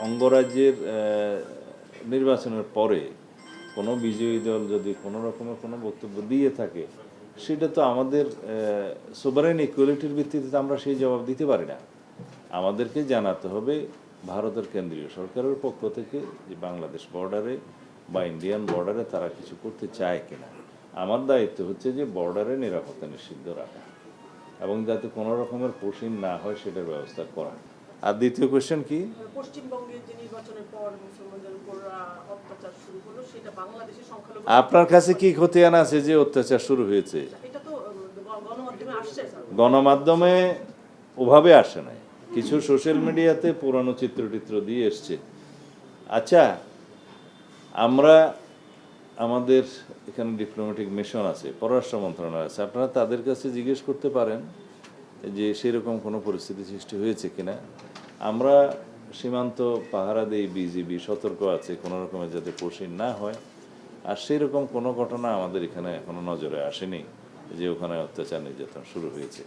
অঙ্গরাজ্যের নির্বাচনের পরে কোনো বিজয়ী দল যদি কোনো রকমের কোনো বক্তব্য দিয়ে থাকে, সেটা তো আমাদের সোভারেন ইকুয়ালিটির ভিত্তিতে আমরা সেই জবাব দিতে পারি না। আমাদেরকে জানাতে হবে ভারতের কেন্দ্রীয় সরকারের পক্ষ থেকে যে বাংলাদেশ বর্ডারে বা ইন্ডিয়ান বর্ডারে তারা কিছু করতে চায় কিনা। আমার দায়িত্ব হচ্ছে যে বর্ডারে নিরাপত্তা নিশ্চিত রাখা এবং যাতে কোনো রকমের পুশিং না হয় সেটার ব্যবস্থা করা। আর দ্বিতীয় কোয়েশ্চেন কি? পশ্চিমবঙ্গের যে নির্বাচনের পর মুসলমানদের উপর অত্যাচার শুরু হলো, সেটা বাংলাদেশের সংখ্যালঘু আপনার কাছে কি খতিয়ান আছে যে অত্যাচার শুরু হয়েছে? এটা তো গণমাধ্যমে আসছে স্যার। গণমাধ্যমে ওভাবে আসে নাই, কিছু সোশ্যাল মিডিয়াতে পুরানো চিত্রটিত্র দিয়ে এসছে। আচ্ছা, আমরা আমাদের এখানে ডিপ্লোম্যাটিক মিশন আছে, পররাষ্ট্র মন্ত্রণালয় আছে, আপনারা তাদের কাছে জিজ্ঞেস করতে পারেন যে সেরকম কোনো পরিস্থিতি সৃষ্টি হয়েছে কিনা। আমরা সীমান্ত পাহারা দেই, বিজিবি সতর্ক আছে কোনো রকমের যাতে পুশিং না হয়। আর সেরকম কোনো ঘটনা আমাদের এখানে এখনো নজরে আসেনি যে ওখানে অত্যাচার নির্যাতন শুরু হয়েছে।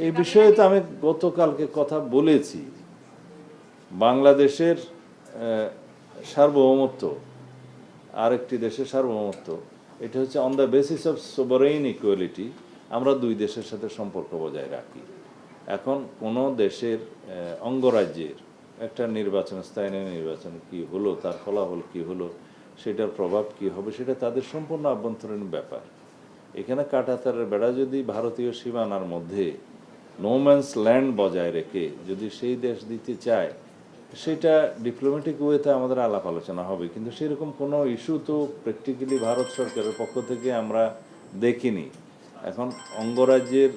এই বিষয়ে তো আমি গতকালকে কথা বলেছি। বাংলাদেশের সার্বভৌমত্ব আরেকটি দেশের সার্বভৌমত্ব, এটা হচ্ছে on the basis of sovereign equality. আমরা দুই দেশের সাথে সম্পর্ক বজায় রাখি। এখন কোনো দেশের অঙ্গরাজ্যের একটা নির্বাচন, স্থায়ী নির্বাচন কি হলো, তার ফলাফল কি হলো, সেটার প্রভাব কি হবে, সেটা তাদের সম্পূর্ণ আভ্যন্তরীণ ব্যাপার। এখানে কাঁটাতারের বেড়া যদি ভারতীয় সীমানার মধ্যে নোম্যান্স ল্যান্ড বজায় রেখে যদি সেই দেশ দিতে চায়, সেটা ডিপ্লোম্যাটিক ওয়েতে আমাদের আলাপ আলোচনা হবে, কিন্তু সেরকম কোনো ইস্যু তো প্র্যাকটিক্যালি ভারত সরকারের পক্ষ থেকে আমরা দেখিনি। এখন অঙ্গরাজ্যের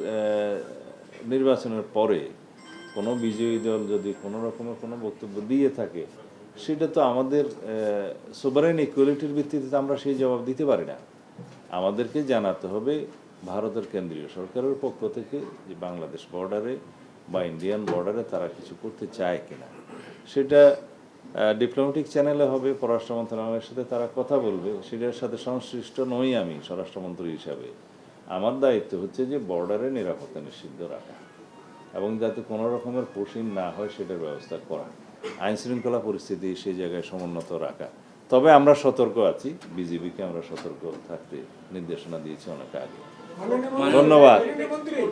নির্বাচনের পরে কোনো বিজয়ী দল যদি কোনো রকমের কোনো বক্তব্য দিয়ে থাকে, সেটা তো আমাদের সোভারেন ইকুয়ালিটির ভিত্তিতে আমরা সেই জবাব দিতে পারি না। আমাদেরকে জানাতে হবে ভারতের কেন্দ্রীয় সরকারের পক্ষ থেকে যে বাংলাদেশ বর্ডারে বা ইন্ডিয়ান বর্ডারে তারা কিছু করতে চায় কিনা। সেটা ডিপ্লোম্যাটিক চ্যানেলে হবে, পররাষ্ট্র মন্ত্রণালয়ের সাথে তারা কথা বলবে, সেটার সাথে সংশ্লিষ্ট নই আমি স্বরাষ্ট্রমন্ত্রী হিসাবে। আমার দায়িত্ব হচ্ছে যে বর্ডারে নিরাপত্তা নিশ্চিত রাখা এবং যাতে কোনো রকমের পুশিং না হয় সেটার ব্যবস্থা করা, আইনশৃঙ্খলা পরিস্থিতি সেই জায়গায় সমুন্নত রাখা। তবে আমরা সতর্ক আছি, বিজিবিকে আমরা সতর্ক থাকতে নির্দেশনা দিয়েছি অনেক আগে। ধন্যবাদ।